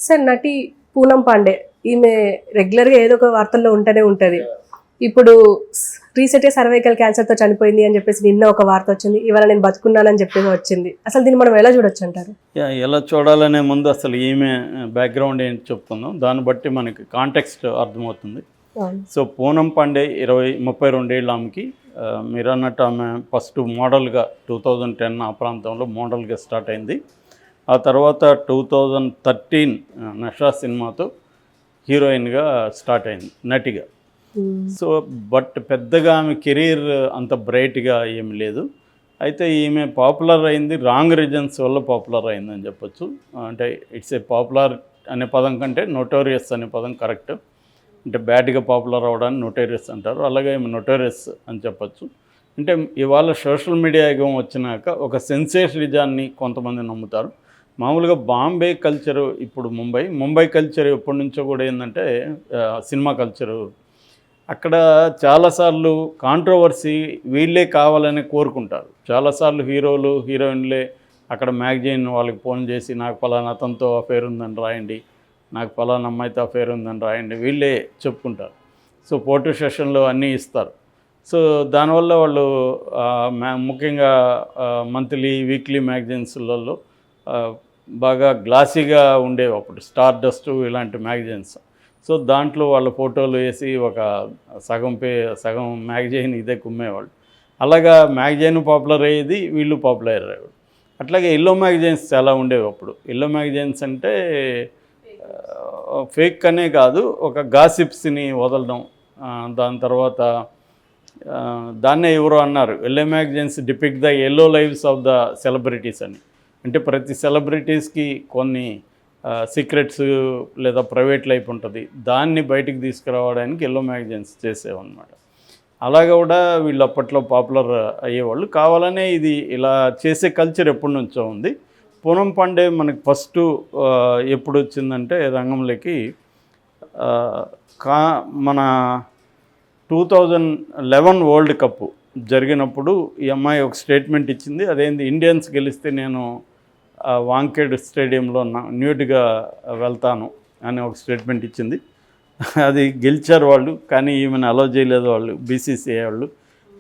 Sir నటి పూనం పాండే ఈమె రెగ్యులర్గా ఏదో ఒక వార్తల్లో ఉంటూనే ఉంటుంది. ఇప్పుడు రీసెంట్గా సర్వైకల్ క్యాన్సర్తో చనిపోయింది అని చెప్పేసి నిన్న ఒక వార్త వచ్చింది, ఇవాళ నేను బతుకున్నానని చెప్పేసి వచ్చింది. అసలు దీన్ని మనం ఎలా చూడొచ్చు అంటారు? ఎలా చూడాలనే ముందు అసలు ఈమె బ్యాక్గ్రౌండ్ ఏంటి చెప్తున్నాం, దాన్ని బట్టి మనకి కాంటెక్స్ట్ అర్థమవుతుంది. సో పూనం పాండే 32 ఏళ్ళ ఆమెకి. మీరు అన్నట్టు ఆమె ఫస్ట్ మోడల్గా 2010 ఆ ప్రాంతంలో మోడల్గా స్టార్ట్ అయింది. ఆ తర్వాత 2013 నషా సినిమాతో హీరోయిన్గా స్టార్ట్ అయింది, నటిగా. సో బట్ పెద్దగా ఆమె కెరీర్ అంత బ్రైట్గా ఏమి లేదు. అయితే ఈమె పాపులర్ అయింది రాంగ్ రీజన్స్ వల్ల పాపులర్ అయిందని చెప్పొచ్చు. అంటే ఇట్స్ ఏ పాపులర్ అనే పదం కంటే నోటోరియస్ అనే పదం కరెక్ట్. అంటే బ్యాడ్గా పాపులర్ అవ్వడాన్ని నోటోరియస్ అంటారు, అలాగే ఈమె నోటోరియస్ అని చెప్పచ్చు. అంటే ఇవాళ సోషల్ మీడియా యుగం వచ్చినాక ఒక సెన్సేషనిజాన్ని కొంతమంది నమ్ముతారు. మామూలుగా బాంబే కల్చరు, ఇప్పుడు ముంబై కల్చర్ ఎప్పటి నుంచో కూడా ఏంటంటే సినిమా కల్చరు, అక్కడ చాలాసార్లు కాంట్రవర్సీ వీళ్ళే కావాలని కోరుకుంటారు. చాలాసార్లు హీరోలు హీరోయిన్లే అక్కడ మ్యాగజైన్ వాళ్ళకి ఫోన్ చేసి నాకు పలానా అతనితో అఫేర్ ఉందని రాయండి, నాకు పలానా అమ్మాయితో అఫేర్ ఉందని రాయండి, వీళ్ళే చెప్పుకుంటారు. సో ఫోటో సెషన్లు అన్నీ ఇస్తారు. సో దానివల్ల వాళ్ళు ముఖ్యంగా మంత్లీ వీక్లీ మ్యాగజైన్స్లలో బాగా గ్లాసీగా ఉండేవి అప్పుడు, స్టార్ డస్ట్ ఇలాంటి మ్యాగజైన్స్. సో దాంట్లో వాళ్ళ ఫోటోలు వేసి ఒక సగం మ్యాగజైన్ ఇదే కుమ్మేవాళ్ళు. అలాగా మ్యాగజైన్ పాపులర్ అయ్యేది, వీళ్ళు పాపులర్ అయ్యేవాళ్ళు. అట్లాగే ఎల్లో మ్యాగజైన్స్ చాలా ఉండేవి అప్పుడు. ఎల్లో మ్యాగజైన్స్ అంటే ఫేక్ అనే కాదు, ఒక గాసిప్స్ని వదలడం. దాని తర్వాత దాన్నే ఎవరో అన్నారు, yellow magazines depict the yellow lives of the celebrities అని. అంటే ప్రతి సెలబ్రిటీస్కి కొన్ని సీక్రెట్స్ లేదా ప్రైవేట్ లైఫ్ ఉంటుంది, దాన్ని బయటికి తీసుకురావడానికి ఎల్లో మ్యాగజైన్స్ చేసేవన్నమాట. అలాగా కూడా వీళ్ళు అప్పట్లో పాపులర్ అయ్యేవాళ్ళు. కావాలనే ఇది ఇలా చేసే కల్చర్ ఎప్పటి నుంచో ఉంది. పూనం పాండే మనకి ఫస్ట్ ఎప్పుడు వచ్చిందంటే రంగంలోకి మన 2011 వరల్డ్ కప్ జరిగినప్పుడు ఈ అమ్మాయి ఒక స్టేట్మెంట్ ఇచ్చింది. అదేంది, ఇండియన్స్ గెలిస్తే నేను వాంకేడ్ స్టేడియంలో న్యూడ్గా వెళ్తాను అని ఒక స్టేట్మెంట్ ఇచ్చింది. అది గెలిచారు వాళ్ళు, కానీ ఈమెను అలో చేయలేదు వాళ్ళు, బీసీసీఐ వాళ్ళు.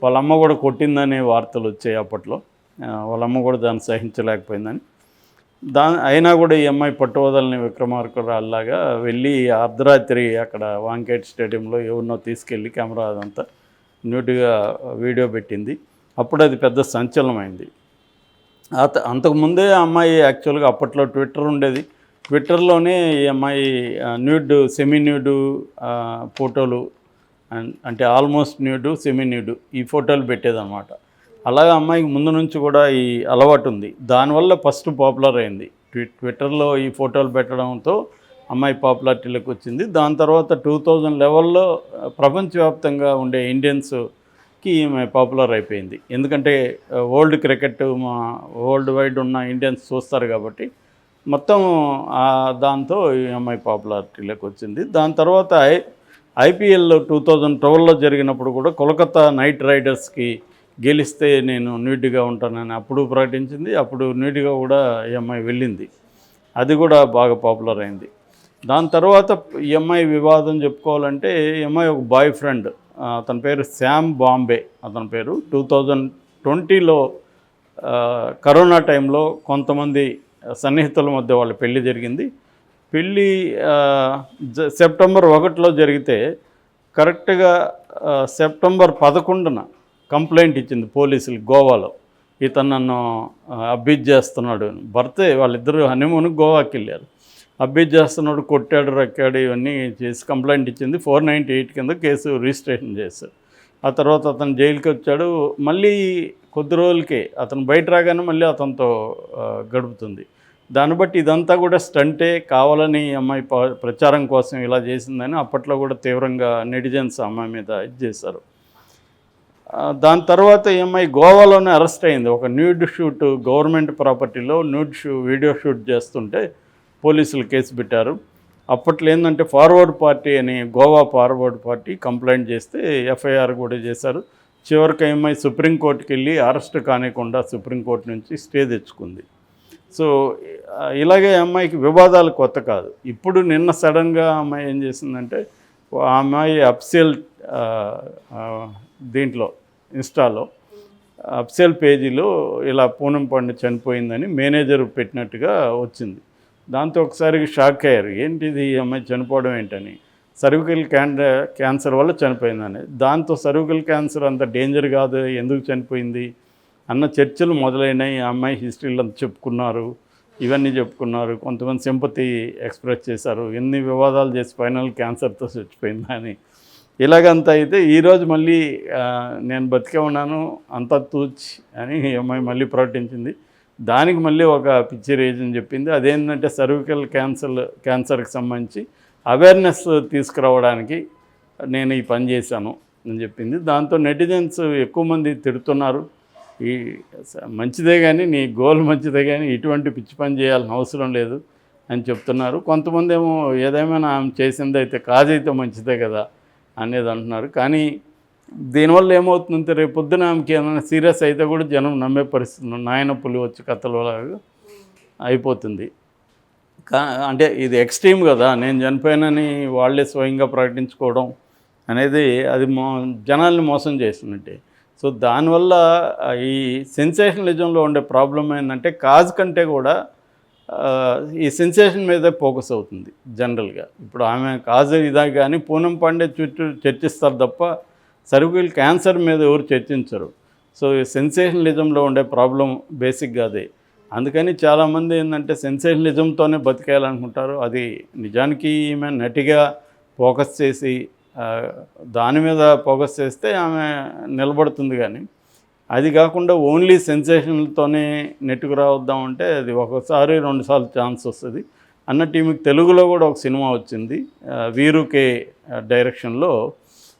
వాళ్ళమ్మ కూడా కొట్టిందనే వార్తలు వచ్చాయి అప్పట్లో. వాళ్ళమ్మ కూడా దాన్ని సహించలేకపోయిందని. అయినా కూడా ఈ అమ్మాయి పట్టువదలని విక్రమార్కురాల్లాగా వెళ్ళి అర్ధరాత్రి అక్కడ వాంకేడ్ స్టేడియంలో ఎవరినో తీసుకెళ్ళి కెమెరా అదంతా న్యూడ్గా వీడియో పెట్టింది. అప్పుడు అది పెద్ద సంచలనమైంది. అంతకుముందే ఆ అమ్మాయి యాక్చువల్గా అప్పట్లో ట్విట్టర్ ఉండేది. ట్విట్టర్లోనే ఈ అమ్మాయి న్యూడ్, సెమీ న్యూడు ఫోటోలు, అంటే ఆల్మోస్ట్ న్యూడు, సెమీ న్యూడు ఈ ఫోటోలు పెట్టేదన్నమాట. అలాగే అమ్మాయికి ముందు నుంచి కూడా ఈ అలవాటు ఉంది. దానివల్ల ఫస్ట్ పాపులర్ అయింది. ట్విట్టర్లో ఈ ఫోటోలు పెట్టడంతో అమ్మాయి పాపులారిటీలోకి వచ్చింది. దాని తర్వాత 2011లో ప్రపంచవ్యాప్తంగా ఉండే ఇండియన్స్కి ఈమె పాపులర్ అయిపోయింది. ఎందుకంటే వరల్డ్ క్రికెట్ వరల్డ్ వైడ్ ఉన్న ఇండియన్స్ చూస్తారు కాబట్టి మొత్తం దాంతో ఈ అమ్మాయి పాపులారిటీలోకి వచ్చింది. దాని తర్వాత ఐపీఎల్ 2012లో జరిగినప్పుడు కూడా కోల్కతా నైట్ రైడర్స్కి గెలిస్తే నేను న్యూడ్గా ఉంటానని అప్పుడు ప్రకటించింది. అప్పుడు న్యూడ్గా కూడా ఈ అమ్మాయి వెళ్ళింది, అది కూడా బాగా పాపులర్ అయింది. దాని తర్వాత ఈ అమ్మాయి వివాదం చెప్పుకోవాలంటే, ఈ అమ్మాయి ఒక బాయ్ ఫ్రెండ్, అతని పేరు శ్యామ్ బాంబే. అతని పేరు 2020లో కరోనా టైంలో కొంతమంది సన్నిహితుల మధ్య వాళ్ళ పెళ్ళి జరిగింది. పెళ్ళి సెప్టెంబర్ 1లో జరిగితే కరెక్ట్గా సెప్టెంబర్ 11న కంప్లైంట్ ఇచ్చింది పోలీసులు గోవాలో, ఇతను నన్ను అబ్యూజ్ చేస్తున్నాడు అని. భర్తే, వాళ్ళిద్దరూ హనీమూన్కి గోవాకి వెళ్ళారు. అబ్యూజ్ చేస్తున్నాడు, కొట్టాడు, రక్కాడు, ఇవన్నీ చేసి కంప్లైంట్ ఇచ్చింది. 498 కింద కేసు రిజిస్ట్రేషన్ చేశారు. ఆ తర్వాత అతను జైలుకి వచ్చాడు. మళ్ళీ కొద్ది రోజులకే అతను బయట రాగానే మళ్ళీ అతనితో గడుపుతుంది. దాన్ని బట్టి ఇదంతా కూడా స్టంటే, కావాలని అమ్మాయి ప్రచారం కోసం ఇలా చేసిందని అప్పట్లో కూడా తీవ్రంగా నెటిజన్స్ అమ్మాయి మీద ఇది చేశారు. దాని తర్వాత ఈ అమ్మాయి గోవాలోనే అరెస్ట్ అయింది. ఒక న్యూడ్ షూట్, గవర్నమెంట్ ప్రాపర్టీలో వీడియో షూట్ చేస్తుంటే పోలీసులు కేసు పెట్టారు. అప్పట్లో ఏంటంటే ఫార్వర్డ్ పార్టీ అని, గోవా ఫార్వర్డ్ పార్టీ కంప్లైంట్ చేస్తే ఎఫ్ఐఆర్ కూడా చేశారు. చివరికి అమ్మాయి సుప్రీంకోర్టుకి వెళ్ళి అరెస్ట్ కానికుండా సుప్రీంకోర్టు నుంచి స్టే తెచ్చుకుంది. సో ఇలాగే అమ్మాయికి వివాదాలు కొత్త కాదు. ఇప్పుడు నిన్న సడన్గా అమ్మాయి ఏం చేసిందంటే, ఆ అమ్మాయి అఫ్సియల్ దీంట్లో ఇన్స్టాలో అఫ్సియల్ పేజీలో ఇలా పూనం పండు చనిపోయిందని మేనేజర్ పెట్టినట్టుగా వచ్చింది. దాంతో ఒకసారి షాక్ అయ్యారు, ఏంటిది ఈ అమ్మాయి చనిపోవడం ఏంటని. సర్వికల్ క్యాన్సర్ వల్ల చనిపోయిందని. దాంతో సర్వికల్ క్యాన్సర్ అంత డేంజర్ కాదు, ఎందుకు చనిపోయింది అన్న చర్చలు మొదలైనాయి. ఆ అమ్మాయి హిస్టరీలో చెప్పుకున్నారు, ఇవన్నీ చెప్పుకున్నారు, కొంతమంది సింపతి ఎక్స్ప్రెస్ చేశారు, ఎన్ని వివాదాలు చేసి ఫైనల్ క్యాన్సర్తో చచ్చిపోయిందా అని. ఇలాగంతా అయితే ఈరోజు మళ్ళీ నేను బతికే ఉన్నాను అంతా తూచి అని అమ్మాయి మళ్ళీ ప్రకటించింది. దానికి మళ్ళీ ఒక పిచ్చి రీజన్ చెప్పింది. అదేంటంటే సర్వికల్ క్యాన్సర్కి సంబంధించి అవేర్నెస్ తీసుకురావడానికి నేను ఈ పని చేశాను అని చెప్పింది. దాంతో నెటిజన్స్ ఎక్కువ మంది తిడుతున్నారు, ఈ మంచిదే కానీ నీ గోల్ మంచిదే కానీ ఇటువంటి పిచ్చి పని చేయాల్సిన అవసరం లేదు అని చెప్తున్నారు. కొంతమంది ఏమో ఏదేమైనా ఆమె చేసింది అయితే కాజైతే మంచిదే కదా అనేది అంటున్నారు. కానీ దీనివల్ల ఏమవుతుందంటే రేపు పొద్దున ఆమెకి ఏమైనా సీరియస్ అయితే కూడా జనం నమ్మే పరిస్థితులు, నాయన పులి వచ్చి కథలలాగా అయిపోతుంది. అంటే ఇది ఎక్స్ట్రీమ్ కదా, నేను చనిపోయానని వాళ్ళే స్వయంగా ప్రకటించుకోవడం అనేది అది జనాల్ని మోసం చేస్తున్నట్టే. సో దానివల్ల ఈ సెన్సేషనలిజంలో ఉండే ప్రాబ్లం ఏంటంటే కాజ్ కంటే కూడా ఈ సెన్సేషన్ మీదే ఫోకస్ అవుతుంది జనరల్గా. ఇప్పుడు ఆమె కాజ్ ఇదా కానీ పూనం పాండే చుట్టూ చర్చిస్తారు తప్ప సర్వికల్ క్యాన్సర్ మీద ఎవరు చర్చించరు. సో ఈ సెన్సేషనలిజంలో ఉండే ప్రాబ్లం బేసిక్గా అదే. అందుకని చాలామంది ఏంటంటే సెన్సేషనలిజంతోనే బతికేయాలనుకుంటారు. అది నిజానికి ఈమె నటిగా ఫోకస్ చేసి దాని మీద ఫోకస్ చేస్తే ఆమె నిలబడుతుంది. కానీ అది కాకుండా ఓన్లీ సెన్సేషన్లతోనే నెట్టుకు రావద్దామంటే అది ఒకసారి 2 సార్లు ఛాన్స్ వస్తుంది అన్నట్టు. ఈమెకి తెలుగులో కూడా ఒక సినిమా వచ్చింది, వీరుకే డైరెక్షన్లో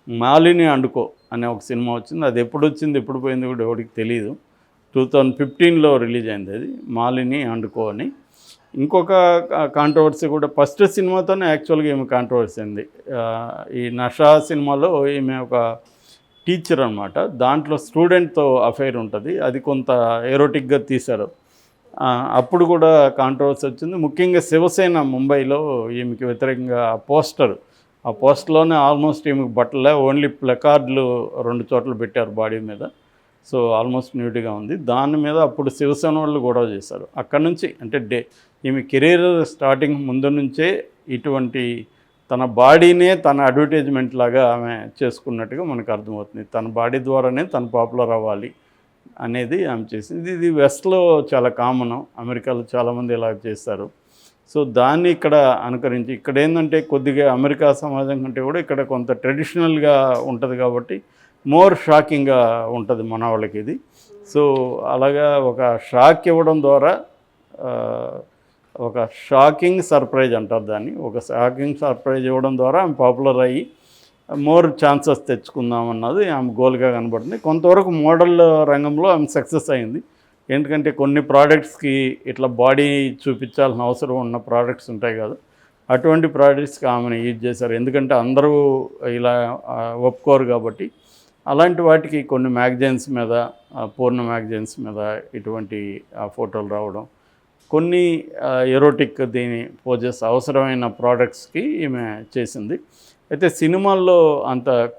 మాలిని అండుకో అనే ఒక సినిమా వచ్చింది. అది ఎప్పుడు వచ్చింది ఎప్పుడు పోయింది కూడా ఎవరికి తెలియదు. 2015లో రిలీజ్ అయింది అది, మాలిని అండుకో అని. ఇంకొక కాంట్రవర్సీ కూడా ఫస్ట్ సినిమాతోనే యాక్చువల్గా ఈమె కాంట్రవర్సీ అయింది. ఈ నషా సినిమాలో ఈమె ఒక టీచర్ అనమాట, దాంట్లో స్టూడెంట్తో అఫైర్ ఉంటుంది, అది కొంత ఎరోటిక్గా తీశారు. అప్పుడు కూడా కాంట్రవర్సీ వచ్చింది. ముఖ్యంగా శివసేన ముంబైలో ఈమెకి వ్యతిరేకంగా ఆ పోస్టర్లోనే ఆల్మోస్ట్ ఈమెకి బట్టలే, ఓన్లీ ప్లకార్డులు 2 చోట్ల పెట్టారు బాడీ మీద. సో ఆల్మోస్ట్ న్యూడ్గా ఉంది. దాని మీద అప్పుడు శివసేన వాళ్ళు గొడవ చేశారు. అక్కడి నుంచి అంటే ఈమె కెరీర్ స్టార్టింగ్ ముందు నుంచే ఇటువంటి తన బాడీనే తన అడ్వర్టైజ్మెంట్ లాగా ఆమె చేసుకున్నట్టుగా మనకు అర్థమవుతుంది. తన బాడీ ద్వారానే తను పాపులర్ అవ్వాలి అనేది ఆమె చేసింది. ఇది వెస్ట్లో చాలా కామను, అమెరికాలో చాలామంది ఇలా చేస్తారు. సో దాన్ని ఇక్కడ అనుకరించి ఇక్కడ ఏంటంటే కొద్దిగా అమెరికా సమాజం కంటే కూడా ఇక్కడ కొంత ట్రెడిషనల్గా ఉంటుంది కాబట్టి మోర్ షాకింగ్గా ఉంటుంది మన వాళ్ళకి ఇది. సో అలాగా ఒక షాక్ ఇవ్వడం ద్వారా ఒక షాకింగ్ సర్ప్రైజ్ అంటారు దాన్ని, ఒక షాకింగ్ సర్ప్రైజ్ ఇవ్వడం ద్వారా ఆమె పాపులర్ అయ్యి మోర్ ఛాన్సెస్ తెచ్చుకుందామన్నది ఆమె గోల్గా కనబడుతుంది. కొంతవరకు మోడల్ రంగంలో ఆమె సక్సెస్ అయింది. ఎందుకంటే కొన్ని ప్రోడక్ట్స్కి ఇట్లా బాడీ చూపించాల్సిన అవసరం ఉన్న ప్రోడక్ట్స్ ఉంటాయి కదా, అటువంటి ప్రోడక్ట్స్కి ఆమెను యూజ్ చేశారు. ఎందుకంటే అందరూ ఇలా ఒప్పుకోరు కాబట్టి అలాంటి వాటికి కొన్ని మ్యాగజైన్స్ మీద, పూర్ణ మ్యాగజైన్స్ మీద ఇటువంటి ఫోటోలు రావడం, కొన్ని ఎరోటిక్ దీని పోజెస్ అవసరమైన ప్రోడక్ట్స్కి ఈమె చేసింది. అయితే సినిమాల్లో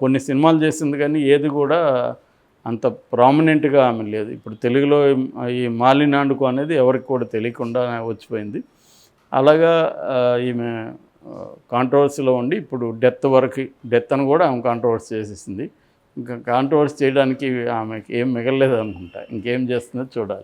కొన్ని సినిమాలు చేసింది కానీ ఏది కూడా అంత ప్రామినెంట్గా ఆమె లేదు. ఇప్పుడు తెలుగులో ఈ మాలిని అండుకో అనేది ఎవరికి కూడా తెలియకుండా వచ్చిపోయింది. అలాగా ఈమె కాంట్రవర్సీలో ఉండి ఇప్పుడు డెత్ అని కూడా ఆమె కాంట్రవర్సీ చేసేసింది. ఇంకా కాంట్రవర్సీ చేయడానికి ఆమెకి ఏం మిగలలేదు అనుకుంటా, ఇంకేం చేస్తుందో చూడాలి.